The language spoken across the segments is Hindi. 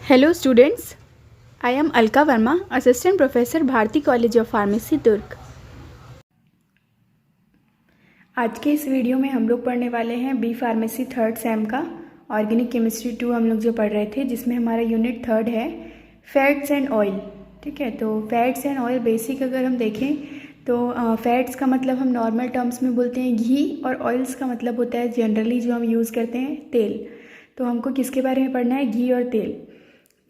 Hello students, I am Alka Verma, Assistant Professor Bharati College of Pharmacy, दुर्ग। आज के इस वीडियो में हम लोग पढ़ने वाले हैं बी फार्मेसी थर्ड सेम का ऑर्गेनिक केमिस्ट्री 2 हम लोग जो पढ़ रहे थे, जिसमें हमारा यूनिट थर्ड है फैट्स एंड ऑयल। ठीक है, तो फैट्स एंड ऑयल बेसिक अगर हम देखें तो फैट्स का मतलब हम नॉर्मल टर्म्स में बोलते हैं घी, और ऑयल्स का मतलब होता है जनरली जो हम यूज़ करते हैं तेल। तो हमको किसके बारे में पढ़ना है? घी और तेल।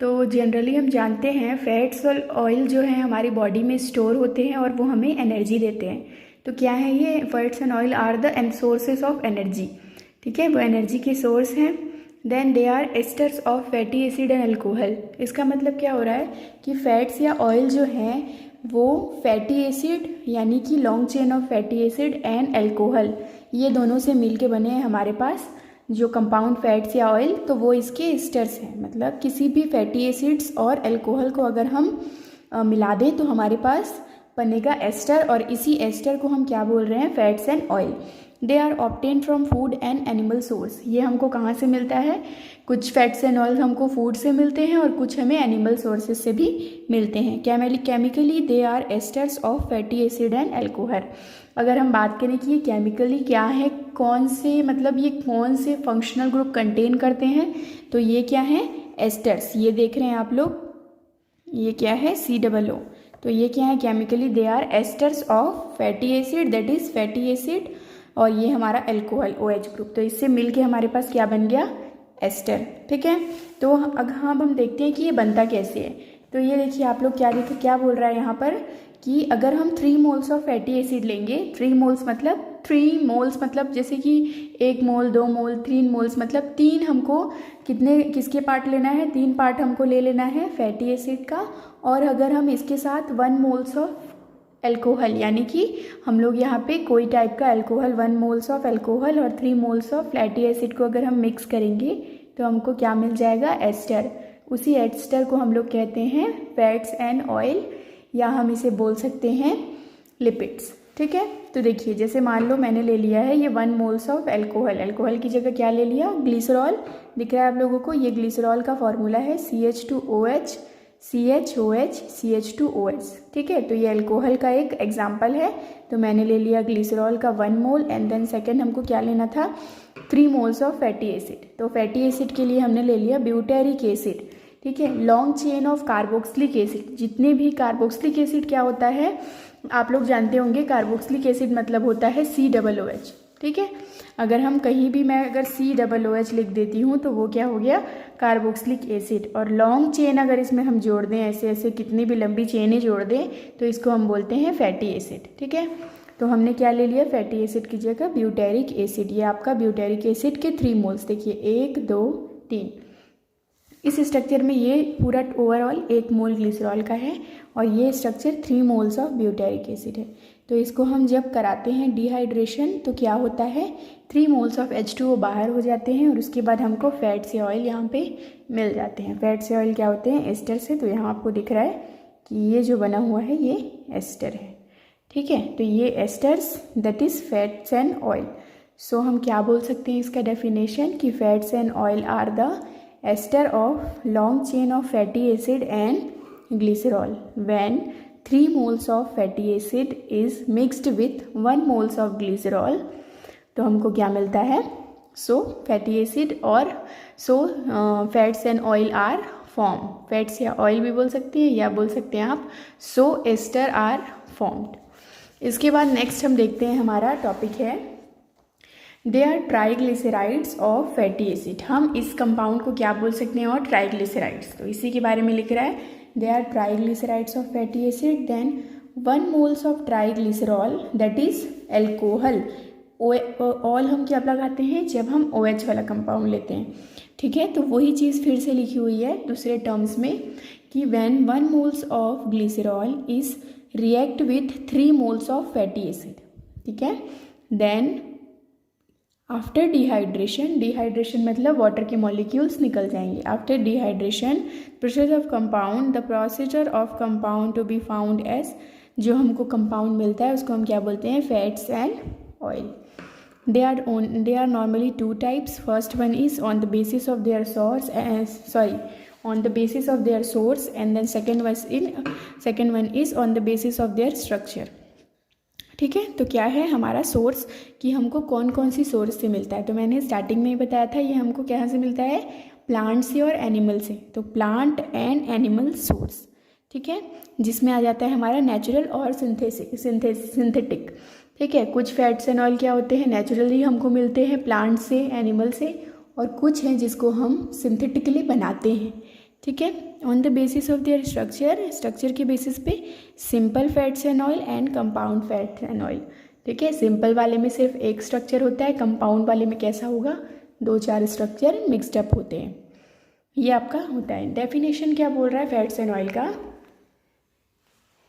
तो जनरली हम जानते हैं फैट्स और ऑयल जो है हमारी बॉडी में स्टोर होते हैं और वो हमें एनर्जी देते हैं। तो क्या है ये? Fats and oil are the sources of energy. ठीक है, वो एनर्जी के सोर्स हैं। Then they are esters of fatty acid and alcohol. इसका मतलब क्या हो रहा है कि फैट्स या ऑयल जो हैं वो फैटी एसिड यानी कि long chain of fatty acid and alcohol, ये दोनों से मिल के बने हैं हमारे पास जो कंपाउंड फैट्स या ऑयल। तो वो इसके एस्टर्स हैं, मतलब किसी भी फैटी एसिड्स और अल्कोहल को अगर हम मिला दें तो हमारे पास बनेगा एस्टर, और इसी एस्टर को हम क्या बोल रहे हैं? Fats and oil. They are obtain from food and animal source. ये हमको कहाँ से मिलता है? कुछ फैट्स एंड ऑयल हमको फूड से मिलते हैं और कुछ हमें एनिमल सोर्सेज से भी मिलते हैं। Chemically they are esters of fatty acid and alcohol. अगर हम बात करें कि ये केमिकली क्या है, कौन से मतलब ये कौन से फंक्शनल ग्रुप कंटेन करते हैं, तो ये क्या है? एस्टर्स। ये देख रहे हैं आप लोग, ये क्या है? COO। तो ये क्या है? Chemically they are esters of fatty acid, that is fatty acid, और ये हमारा अल्कोहल OH ग्रुप। तो इससे मिलके हमारे पास क्या बन गया? एस्टर। ठीक है, तो अब हम देखते हैं कि ये बनता कैसे है। तो ये देखिए आप लोग क्या बोल रहा है यहाँ पर कि अगर हम 3 मोल्स ऑफ फैटी एसिड लेंगे, 3 मोल्स मतलब जैसे कि 1 मोल, 2 मोल, 3 मोल्स मतलब 3 हमको किसके पार्ट लेना है? 3 पार्ट हमको ले लेना है फैटी एसिड का। और अगर हम इसके साथ 1 मोल्स ऑफ अल्कोहल, यानी कि हम लोग यहाँ पे कोई टाइप का अल्कोहल, 1 मोल्स ऑफ अल्कोहल और 3 मोल्स ऑफ फैटी एसिड को अगर हम मिक्स करेंगे तो हमको क्या मिल जाएगा? एस्टर। उसी एस्टर को हम लोग कहते हैं फैट्स एंड ऑयल, या हम इसे बोल सकते हैं लिपिड्स। ठीक है, तो देखिए जैसे मान लो मैंने ले लिया है ये 1 मोल्स ऑफ अल्कोहल की जगह क्या ले लिया? ग्लिसरॉल। दिख रहा है आप लोगों को? ये ग्लिसरॉल का फॉर्मूला है CH2OH CHOH CH2OH। ठीक है, तो ये अल्कोहल का एक एग्जाम्पल है। तो मैंने ले लिया ग्लिसरॉल का 1 मोल, एंड देन सेकेंड हमको क्या लेना था? 3 मोल्स ऑफ फैटी एसिड। तो फैटी एसिड के लिए हमने ले लिया ब्यूटेरिक एसिड। ठीक है, long chain of carboxylic acid. जितने भी कार्बोक्सिलिक एसिड क्या होता है आप लोग जानते होंगे, कार्बोक्सिलिक एसिड मतलब होता है COOH। ठीक है, अगर हम कहीं भी मैं अगर COOH लिख देती हूँ तो वो क्या हो गया? Carboxylic acid. और लॉन्ग चेन अगर इसमें हम जोड़ दें, ऐसे ऐसे कितनी भी लंबी चेनें जोड़ दें, तो इसको हम बोलते हैं फैटी एसिड। ठीक है, तो हमने क्या ले लिया? फैटी एसिड की जगह ब्यूटेरिक एसिड। ये आपका ब्यूटेरिक एसिड के 3 मोल्स देखिए, 1 2 3। इस स्ट्रक्चर में ये पूरा ओवरऑल 1 मोल ग्लिसरॉल का है, और ये structure 3 moles of butyric acid है। तो इसको हम जब कराते हैं डिहाइड्रेशन तो क्या होता है? 3 मोल्स ऑफ H2O बाहर हो जाते हैं, और उसके बाद हमको फैट्स या ऑयल यहाँ पे मिल जाते हैं। फैट्स या ऑयल क्या होते हैं? एस्टर से। तो यहाँ आपको दिख रहा है कि ये जो बना हुआ है ये एस्टर है। ठीक है, तो ये esters that is fats and oil. So हम क्या बोल सकते हैं इसका डेफिनेशन कि fats and oil are the ester of long chain of fatty acid and glycerol when 3 moles of fatty acid is mixed with 1 moles of glycerol। तो हमको क्या मिलता है? सो फैटी एसिड और fats and oil are form. Fats या ऑयल भी बोल सकते हैं, या बोल सकते हैं आप सो एस्टर आर फॉर्म्ड। इसके बाद नेक्स्ट हम देखते हैं, हमारा टॉपिक है they are triglycerides of fatty acid. हम इस कंपाउंड को क्या बोल सकते हैं? और ट्राइग्लिसराइड्स। तो इसी के बारे में लिख रहा है, they are triglycerides of fatty acid. Then 1 moles of triglycerol that is alcohol. All हम क्या लगाते हैं? जब हम OH वाला कंपाउंड लेते हैं। ठीक है, तो वही चीज़ फिर से लिखी हुई है दूसरे टर्म्स में कि when 1 moles of glycerol is react with 3 moles of fatty acid. ठीक है, देन आफ्टर डिहाइड्रेशन मतलब वाटर के मॉलिक्यूल्स निकल जाएंगे। After dehydration the procedure of compound to be found as, जो हमको कंपाउंड मिलता है उसको हम क्या बोलते हैं? Fats and oil. They are normally 2 types. First one is on the basis of their source, on the basis of their source, and then second one is on the basis of their structure. ठीक है, तो क्या है हमारा सोर्स कि हमको कौन कौन सी सोर्स से मिलता है। तो मैंने स्टार्टिंग में ही बताया था ये हमको कहाँ से मिलता है, प्लांट से और एनिमल से। तो प्लांट एंड एनिमल सोर्स, ठीक है, जिसमें आ जाता है हमारा नेचुरल और सिंथेटिक। ठीक है, कुछ फैट्स एंड ऑयल क्या होते हैं, नेचुरली हमको मिलते हैं प्लांट से, एनिमल से, और कुछ हैं जिसको हम सिंथेटिकली बनाते हैं। ठीक है, on the basis of their structure के बेसिस पे simple fats and oil and compound fats and oil. ठीक है, सिंपल वाले में सिर्फ एक स्ट्रक्चर होता है, कंपाउंड वाले में कैसा होगा, 2-4 स्ट्रक्चर मिक्सड अप होते हैं। ये आपका होता है। डेफिनेशन क्या बोल रहा है फैट्स एंड ऑयल का,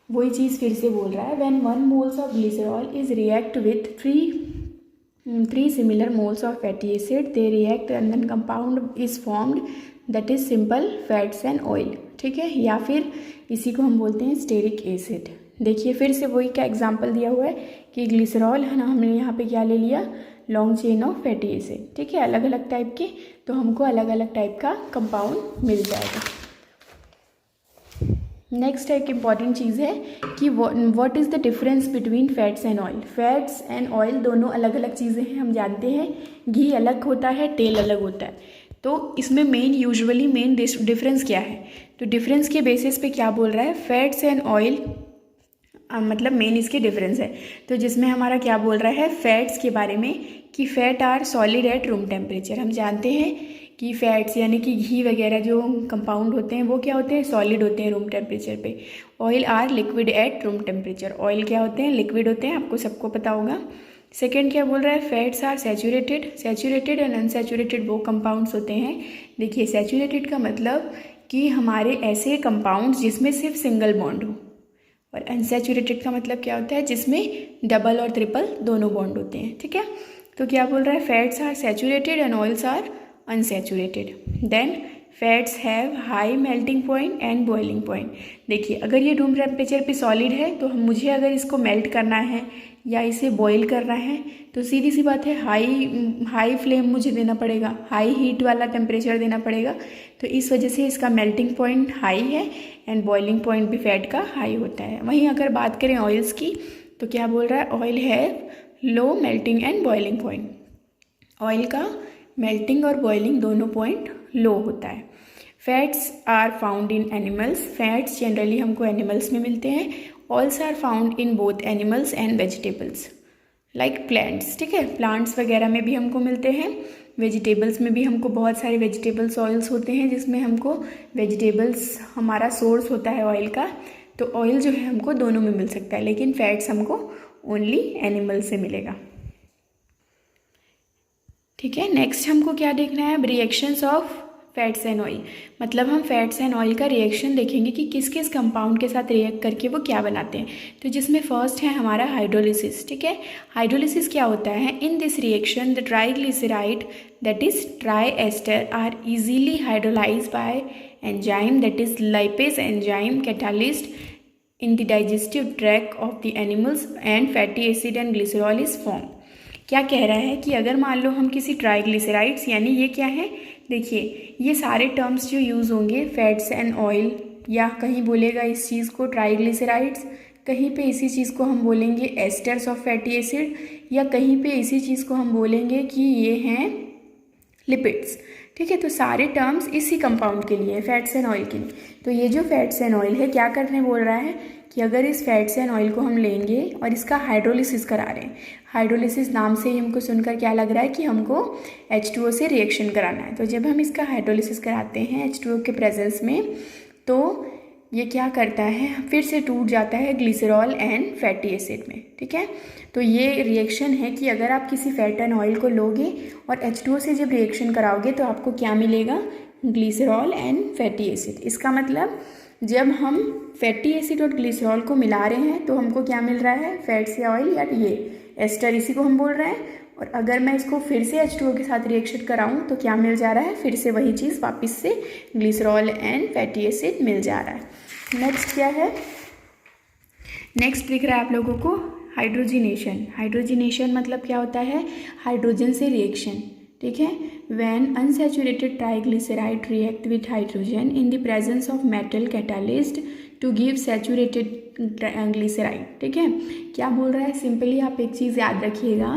वही चीज़ फिर से बोल रहा है। When 1 moles of glycerol is react with 3 similar moles of fatty acid, they react and then compound is formed, that is simple fats and oil। ठीक है, या फिर इसी को हम बोलते हैं स्टेरिक एसिड। देखिए फिर से वही का एग्जांपल दिया हुआ है कि ग्लिसरॉल है ना, हमने यहाँ पे क्या ले लिया, long chain of fatty acid. ठीक है, अलग अलग टाइप के, तो हमको अलग अलग टाइप का कंपाउंड मिल जाएगा। नेक्स्ट एक इम्पॉर्टेंट चीज़ है कि what is the difference between fats and oil. Fats and oil दोनों अलग अलग चीज़ें हैं, हम जानते हैं। घी अलग होता है, तेल अलग होता है। तो इसमें यूजुअली मेन डिफरेंस क्या है, तो डिफरेंस के बेसिस पे क्या बोल रहा है, फैट्स एंड ऑयल मतलब मेन इसके डिफरेंस है। तो जिसमें हमारा क्या बोल रहा है, फैट्स के बारे में कि fat are solid at room temperature. हम जानते हैं कि फैट्स यानी कि घी वगैरह जो कंपाउंड होते हैं वो क्या होते हैं, सॉलिड होते हैं रूम टेम्परेचर पे। Oil are liquid at room temperature. Oil क्या होते हैं, लिक्विड होते हैं, आपको सबको पता होगा। सेकेंड क्या बोल रहा है, fats are saturated and unsaturated वो कंपाउंड्स होते हैं। देखिए सैचुरेटेड का मतलब कि हमारे ऐसे कंपाउंड्स जिसमें सिर्फ सिंगल बॉन्ड हो, और अनसैचुरेटेड का मतलब क्या होता है, जिसमें डबल और ट्रिपल दोनों बॉन्ड होते हैं। ठीक है, तो क्या बोल रहा है, fats are saturated and oils are unsaturated. Then fats have high melting point and boiling point. देखिए अगर ये रूम टेम्परेचर पे सॉलिड है, तो मुझे अगर इसको मेल्ट करना है या इसे बॉईल करना है, तो सीधी सी बात है हाई फ्लेम मुझे देना पड़ेगा, हाई हीट वाला टेम्परेचर देना पड़ेगा। तो इस वजह से इसका मेल्टिंग पॉइंट हाई है एंड बॉइलिंग पॉइंट भी फैट का हाई होता है। वहीं अगर बात करें ऑयल्स की, तो क्या बोल रहा है, ऑयल है low melting and boiling point. Oil का मेल्टिंग और बॉइलिंग दोनों पॉइंट लो होता है। Fats are found in animals. Fats generally हमको एनिमल्स में मिलते हैं। Oils are found in both animals and vegetables like plants. ठीक है, प्लांट्स वगैरह में भी हमको मिलते हैं, वेजिटेबल्स में भी हमको बहुत सारे वेजिटेबल्स ऑयल्स होते हैं, जिसमें हमको वेजिटेबल्स हमारा सोर्स होता है ऑयल का। तो ऑयल जो है हमको दोनों में मिल सकता है, लेकिन फैट्स हमको ओनली एनिमल से मिलेगा। ठीक है, नेक्स्ट हमको क्या देखना है, reactions of fats and oil. मतलब हम फैट्स एंड ऑयल का रिएक्शन देखेंगे कि किस किस कंपाउंड के साथ रिएक्ट करके वो क्या बनाते हैं। तो जिसमें फर्स्ट है हमारा हाइड्रोलिसिस। ठीक है, हाइड्रोलिसिस क्या होता है, in this reaction the triglyceride that is tri ester are easily hydrolyse by enzyme that is lipase enzyme catalyst in the digestive tract of the animals and fatty acid and glycerol is formed। क्या कह रहा है कि अगर मान लो हम किसी ट्राइग्लिसराइड्स, यानी ये क्या है, देखिए ये सारे टर्म्स जो यूज़ होंगे फैट्स एंड ऑयल, या कहीं बोलेगा इस चीज़ को ट्राइग्लिसराइड्स, कहीं पे इसी चीज़ को हम बोलेंगे एस्टर्स ऑफ फैटी एसिड, या कहीं पे इसी चीज़ को हम बोलेंगे कि ये हैं लिपिड्स। ठीक है, तो सारे टर्म्स इसी कंपाउंड के लिए, फैट्स एंड ऑयल के लिए। तो ये जो फैट्स एंड ऑयल है क्या करने बोल रहा है कि अगर इस फैट्स एंड ऑयल को हम लेंगे और इसका हाइड्रोलिसिस करा रहे हैं, हाइड्रोलिसिस नाम से ही हमको सुनकर क्या लग रहा है कि हमको H2O से रिएक्शन कराना है। तो जब हम इसका हाइड्रोलिसिस कराते हैं H2O के प्रेजेंस में, तो ये क्या करता है, फिर से टूट जाता है ग्लिसरॉल एंड फैटी एसिड में। ठीक है, तो ये रिएक्शन है कि अगर आप किसी फैट एंड ऑयल को लोगे और H2O से जब रिएक्शन कराओगे तो आपको क्या मिलेगा, ग्लिसरॉल एंड फैटी एसिड। इसका मतलब जब हम फैटी एसिड और ग्लिसरॉल को मिला रहे हैं तो हमको क्या मिल रहा है, फैट्स या ऑयल, या ये एस्टर इसी को हम बोल रहे हैं। और अगर मैं इसको फिर से H2O के साथ रिएक्शन कराऊं तो क्या मिल जा रहा है, फिर से वही चीज़ वापस से ग्लिसरॉल एंड फैटी एसिड मिल जा रहा है। नेक्स्ट क्या है, नेक्स्ट दिख रहा है आप लोगों को हाइड्रोजिनेशन। हाइड्रोजिनेशन मतलब क्या होता है, हाइड्रोजन से रिएक्शन। ठीक है, when unsaturated triglyceride react with hydrogen in the presence of metal catalyst to give saturated glyceride. ठीक है, क्या बोल रहा है, सिंपली आप एक चीज़ याद रखिएगा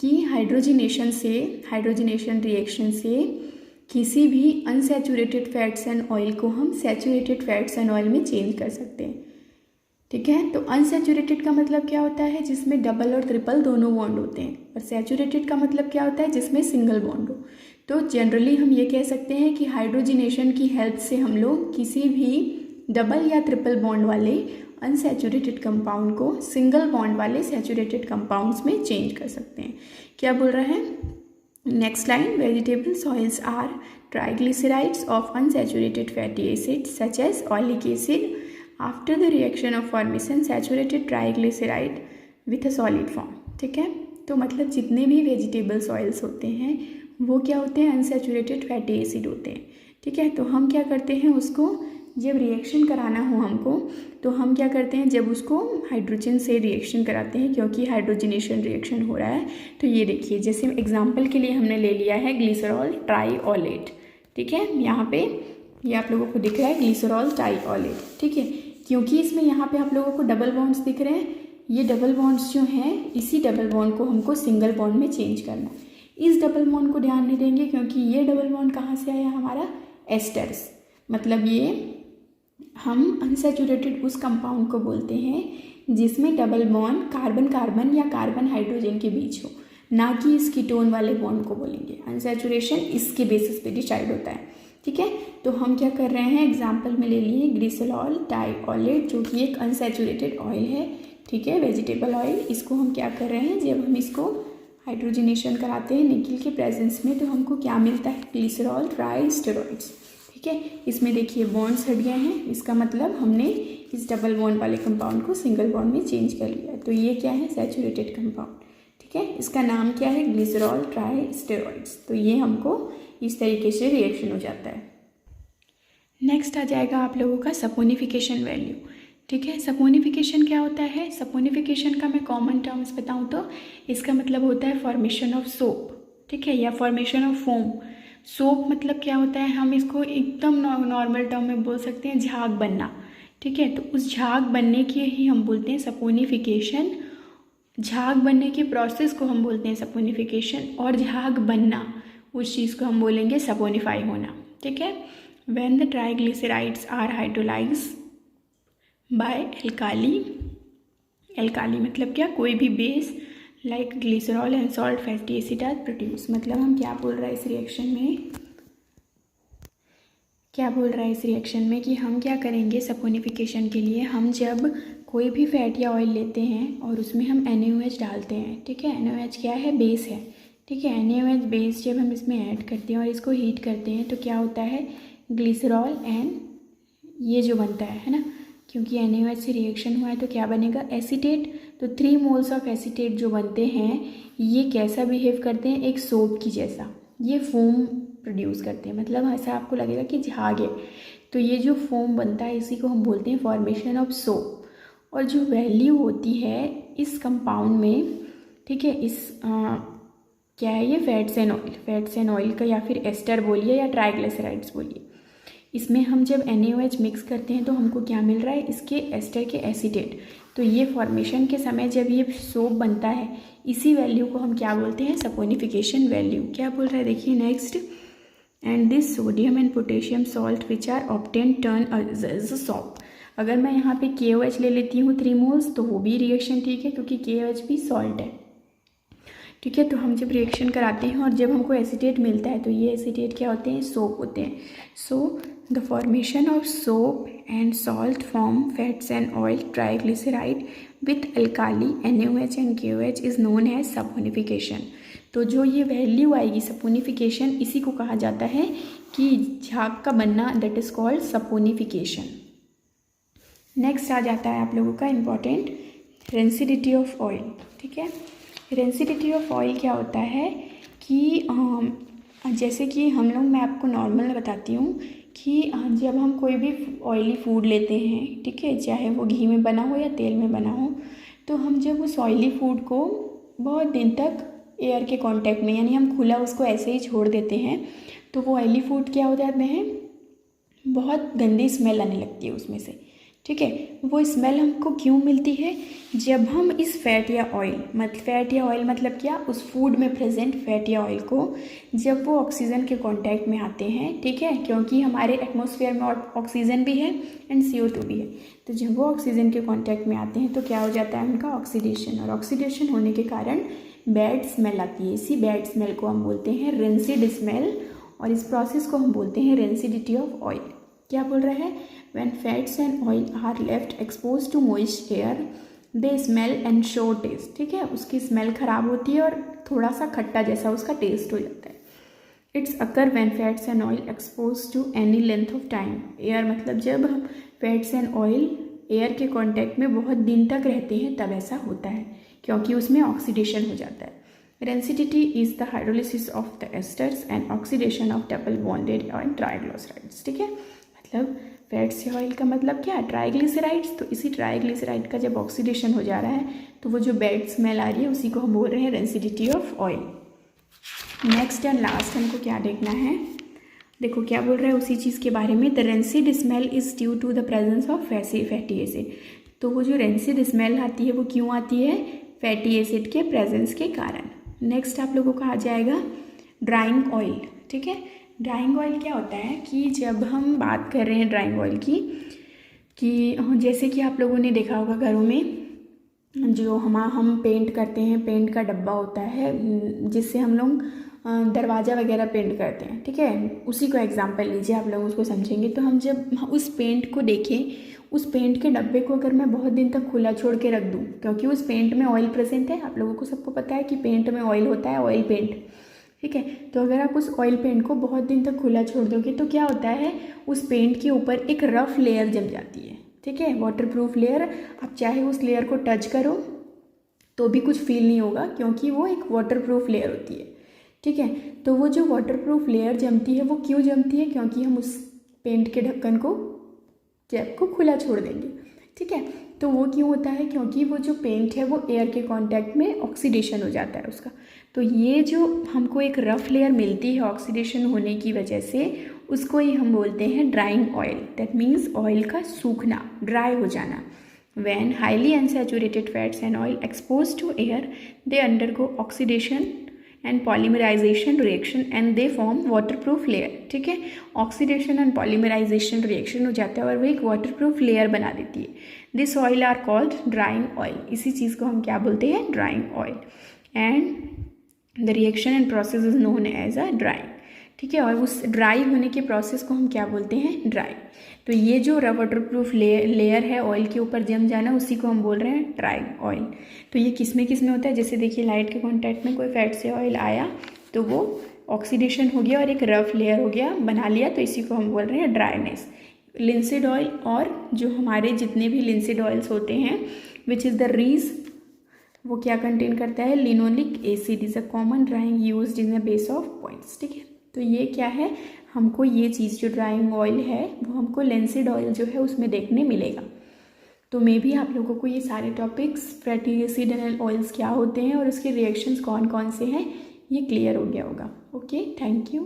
कि हाइड्रोजनेशन रिएक्शन से किसी भी अनसैचुरेटेड फैट्स एंड ऑयल को हम सैचुरेटेड फैट्स एंड ऑयल में चेंज कर सकते हैं। ठीक है, तो अनसैचुरेटेड का मतलब क्या होता है, जिसमें डबल और ट्रिपल दोनों बॉन्ड होते हैं, और सैचुरेटेड का मतलब क्या होता है, जिसमें सिंगल बॉन्ड हो। तो जनरली हम ये कह सकते हैं कि हाइड्रोजनेशन की हेल्प से हम लोग किसी भी डबल या ट्रिपल बॉन्ड वाले अनसैचुरेटेड कंपाउंड को सिंगल बॉन्ड वाले सैचुरेटेड कंपाउंड्स में चेंज कर सकते हैं। क्या बोल रहा है, next line, vegetable oils are triglycerides of unsaturated fatty acids such as oleic acid after the reaction of formation saturated triglyceride with a solid form. ठीक है, तो मतलब जितने भी वेजिटेबल सॉइल्स होते हैं वो क्या होते हैं, अनसैचुरेटेड फैटी एसिड होते हैं। ठीक है, तो हम क्या करते हैं, उसको जब रिएक्शन कराना हो हमको, तो हम क्या करते हैं, जब उसको हाइड्रोजन से रिएक्शन कराते हैं, क्योंकि हाइड्रोजनेशन रिएक्शन हो रहा है। तो ये देखिए, जैसे एग्जांपल के लिए हमने ले लिया है ग्लिसरॉल ट्राइओलेट। ठीक है, यहाँ पे ये आप लोगों को दिख रहा है ग्लिसरॉल ट्राइओलेट। ठीक है, क्योंकि इसमें यहाँ पे आप लोगों को डबल बॉन्ड्स दिख रहे हैं, ये डबल बॉन्ड्स जो हैं, इसी डबल बॉन्ड को हमको सिंगल बॉन्ड में चेंज करना है। इस डबल बॉन्ड को ध्यान नहीं देंगे, क्योंकि ये डबल बॉन्ड कहाँ से आया, हमारा एस्टर्स, मतलब ये हम अनसैचुरेटेड उस कंपाउंड को बोलते हैं जिसमें डबल बॉन्ड कार्बन कार्बन या कार्बन हाइड्रोजन के बीच हो, ना कि इस कीटोन वाले बॉन्ड को बोलेंगे। अनसैचुरेशन इसके बेसिस पे डिसाइड होता है। ठीक है, तो हम क्या कर रहे हैं, एग्जांपल में ले लिए ग्लिसरॉल ट्राइओलेट, जो कि एक अनसैचुरेटेड ऑयल है। ठीक है, वेजिटेबल ऑयल। इसको हम क्या कर रहे हैं, जब हम इसको हाइड्रोजनेशन कराते हैं निकिल के प्रेजेंस में, तो हमको क्या मिलता है, ग्लिसरॉल ट्राइस्टेरॉइड्स। ठीक है, इसमें देखिए बॉन्ड्स हट गए हैं, इसका मतलब हमने इस डबल बॉन्ड वाले कंपाउंड को सिंगल बॉन्ड में चेंज कर लिया। तो ये क्या है, सैचुरेटेड कंपाउंड। ठीक है, इसका नाम क्या है, ग्लिसरॉल ट्राइस्टेरॉइड्स। तो ये हमको इस तरीके से रिएक्शन हो जाता है। नेक्स्ट आ जाएगा आप लोगों का सपोनिफिकेशन वैल्यू। ठीक है, सपोनिफिकेशन क्या होता है, सपोनिफिकेशन का मैं कॉमन टर्म्स बताऊँ तो इसका मतलब होता है फॉर्मेशन ऑफ सोप। ठीक है, या फॉर्मेशन ऑफ फोम। सोप मतलब क्या होता है, हम इसको एकदम नॉर्मल टर्म में बोल सकते हैं, झाग बनना। ठीक है, तो उस झाग बनने की ही हम बोलते हैं सपोनिफिकेशन। झाग बनने के प्रोसेस को हम बोलते हैं सपोनिफिकेशन, और झाग बनना उस चीज़ को हम बोलेंगे सपोनिफाई होना। ठीक है, when the triglycerides are hydrolysed by alkali, alkali मतलब क्या, कोई भी base like glycerol and salt fatty acid are produce. मतलब हम क्या बोल रहे हैं इस रिएक्शन में, क्या बोल रहा है इस रिएक्शन में कि हम क्या करेंगे सपोनिफिकेशन के लिए, हम जब कोई भी फैट या ऑयल लेते हैं और उसमें हम NaOH डालते हैं। ठीक है, NaOH क्या है, बेस है। ठीक है, NaOH बेस जब हम इसमें ऐड करते हैं और इसको हीट करते हैं तो क्या होता है, ग्लिसरॉल एंड ये जो बनता है ना, क्योंकि NaOH से रिएक्शन हुआ है तो क्या बनेगा, एसीटेट। तो 3 मोल्स ऑफ एसीटेट जो बनते हैं ये कैसा बिहेव करते हैं, एक सोप की जैसा, ये फोम प्रोड्यूस करते हैं। मतलब ऐसा आपको लगेगा कि झाग है, तो ये जो फोम बनता है इसी को हम बोलते हैं फॉर्मेशन ऑफ सोप। और जो वैल्यू होती है इस कंपाउंड में, ठीक है, इस क्या है ये, फैट्स एंड ऑयल का, या फिर एस्टर बोलिए या ट्राइग्लिसराइड्स बोलिए। इसमें हम जब NaOH मिक्स करते हैं तो हमको क्या मिल रहा है, इसके एस्टर के एसीटेट। तो ये फॉर्मेशन के समय जब ये सोप बनता है, इसी वैल्यू को हम क्या बोलते हैं, सपोनिफिकेशन वैल्यू। क्या बोल रहा है देखिए next, and this sodium and potassium salt which are obtain turn as a salt. अगर मैं यहाँ पे KOH ले लेती हूँ 3 मोल्स तो वो भी रिएक्शन ठीक है, क्योंकि KOH भी सॉल्ट है। ठीक है, तो हम जब रिएक्शन कराते हैं और जब हमको एसीटेट मिलता है तो ये एसीटेट क्या होते हैं, सोप होते हैं। So the formation of soap and salt form fats and oil triglyceride with alkali NaOH and KOH is known as saponification. तो जो ये वैल्यू आएगी सपोनिफिकेशन, इसी को कहा जाता है कि झाग का बनना, that is called saponification. Next आ जाता है आप लोगों का इम्पॉर्टेंट, रेंसिडिटी ऑफ ऑयल। ठीक है, रेंसिडिटी ऑफ ऑयल क्या होता है कि जैसे कि हम लोग, मैं आपको नॉर्मल बताती हूँ कि जब हम कोई भी ऑयली फूड लेते हैं, ठीक है, चाहे वो घी में बना हो या तेल में बना हो, तो हम जब उस ऑयली फूड को बहुत दिन तक एयर के कांटेक्ट में, यानी हम खुला उसको ऐसे ही छोड़ देते हैं तो वो ऑयली फूड क्या हो जाते हैं, बहुत गंदी स्मेल आने लगती है उसमें से। ठीक है, वो स्मेल हमको क्यों मिलती है, जब हम इस फैट या ऑयल मतलब क्या, उस फूड में प्रेजेंट फैट या ऑयल को जब वो ऑक्सीजन के कांटेक्ट में आते हैं, ठीक है, क्योंकि हमारे एटमॉस्फेयर में ऑक्सीजन भी है एंड CO2 भी है, तो जब वो ऑक्सीजन के कांटेक्ट में आते हैं तो क्या हो जाता है उनका ऑक्सीडेशन, और ऑक्सीडेशन होने के कारण बैड स्मेल आती है। इसी बैड स्मेल को हम बोलते हैं रेंसिड स्मेल, और इस प्रोसेस को हम बोलते हैं रेंसिडिटी ऑफ ऑयल। क्या बोल रहा है, when fats and oil are left exposed to moist air they smell and show taste। ठीक है, उसकी स्मेल खराब होती है और थोड़ा सा खट्टा जैसा उसका टेस्ट हो जाता है। It's occur when fats and oil exposed to any length of time। Air मतलब जब हम फैट्स एंड ऑयल एयर के कांटेक्ट में बहुत दिन तक रहते हैं तब ऐसा होता है, क्योंकि उसमें ऑक्सीडेशन हो जाता है। Rancidity is the hydrolysis of the asters and oxidation of double bonded and triglycerides. ठीक है, मतलब फैट्स या ऑयल का मतलब क्या, ट्राइग्लिसराइड्स। तो इसी ट्राइग्लिसराइड का जब ऑक्सीडेशन हो जा रहा है तो वो जो बैड स्मेल आ रही है उसी को हम बोल रहे हैं rancidity of oil. Next and last हमको क्या देखना है, देखो क्या बोल रहा है उसी चीज़ के बारे में। The rancid smell is due to the presence of fatty acid. तो वो जो रेंसिड स्मेल आती है वो क्यों आती है, फैटी एसिड के प्रेजेंस के कारण। नेक्स्ट आप लोगों का आ जाएगा ड्राइंग ऑयल। ठीक है, ड्राइंग ऑयल क्या होता है कि जब हम बात कर रहे हैं ड्राइंग ऑयल की, कि जैसे कि आप लोगों ने देखा होगा घरों में जो हम पेंट करते हैं, पेंट का डब्बा होता है जिससे हम लोग दरवाज़ा वगैरह पेंट करते हैं। ठीक है, उसी को एग्जांपल लीजिए, आप लोग उसको समझेंगे। तो हम जब उस पेंट को देखें, उस पेंट के डब्बे को अगर मैं बहुत दिन तक खुला छोड़ के रख दूँ, क्योंकि उस पेंट में ऑयल प्रेजेंट है, आप लोगों को सबको पता है कि पेंट में ऑयल होता है, ऑयल पेंट। ठीक है, तो अगर आप उस ऑयल पेंट को बहुत दिन तक खुला छोड़ दोगे तो क्या होता है, उस पेंट के ऊपर एक रफ लेयर जम जाती है। ठीक है, वाटरप्रूफ लेयर। आप चाहे उस लेयर को टच करो तो भी कुछ फील नहीं होगा, क्योंकि वो एक वाटरप्रूफ लेयर होती है। ठीक है, तो वो जो वाटरप्रूफ लेयर जमती है वो क्यों जमती है, क्योंकि हम उस पेंट के ढक्कन को, कैप को खुला छोड़ देंगे। ठीक है, तो वो क्यों होता है, क्योंकि वो जो पेंट है वो एयर के कांटेक्ट में ऑक्सीडेशन हो जाता है उसका। तो ये जो हमको एक रफ लेयर मिलती है ऑक्सीडेशन होने की वजह से, उसको ही हम बोलते हैं drying oil. That means oil का सूखना, ड्राई हो जाना। When highly unsaturated fats and oil exposed to air, they undergo oxidation and polymerization reaction and they form waterproof layer। ठीक है, ऑक्सीडेशन एंड पॉलीमराइजेशन रिएक्शन हो जाता है और वो एक वाटरप्रूफ लेयर बना देती है। This oil are called drying oil. इसी चीज़ को हम क्या बोलते हैं, drying oil. And the reaction and process is known as a drying. ठीक है, और उस ड्राई होने के प्रोसेस को हम क्या बोलते हैं, ड्राई। तो ये जो वाटरप्रूफ लेयर है ऑयल के ऊपर जम जाना, उसी को हम बोल रहे हैं ड्राइंग ऑयल। तो ये किस में होता है, जैसे देखिए लाइट के कांटेक्ट में कोई फैट से ऑयल आया तो वो ऑक्सीडेशन हो गया और एक रफ लेयर हो गया, बना लिया, तो इसी को हम बोल रहे हैं ड्राइनेस। लिंसिड ऑयल, और जो हमारे जितने भी लिंसिड ऑयल्स होते हैं विच इज़ द रीज, वो क्या कंटेन करता है, linoleic acid is a common drawing used in the base of points. ठीक है, तो ये क्या है, हमको ये चीज़ जो ड्राइंग ऑयल है वो हमको लिंसिड ऑयल जो है उसमें देखने मिलेगा। तो मे भी आप लोगों को ये सारे topics, fatty acid and oils क्या होते हैं और उसके रिएक्शंस कौन कौन से हैं, ये क्लियर हो गया होगा। Okay, thank you.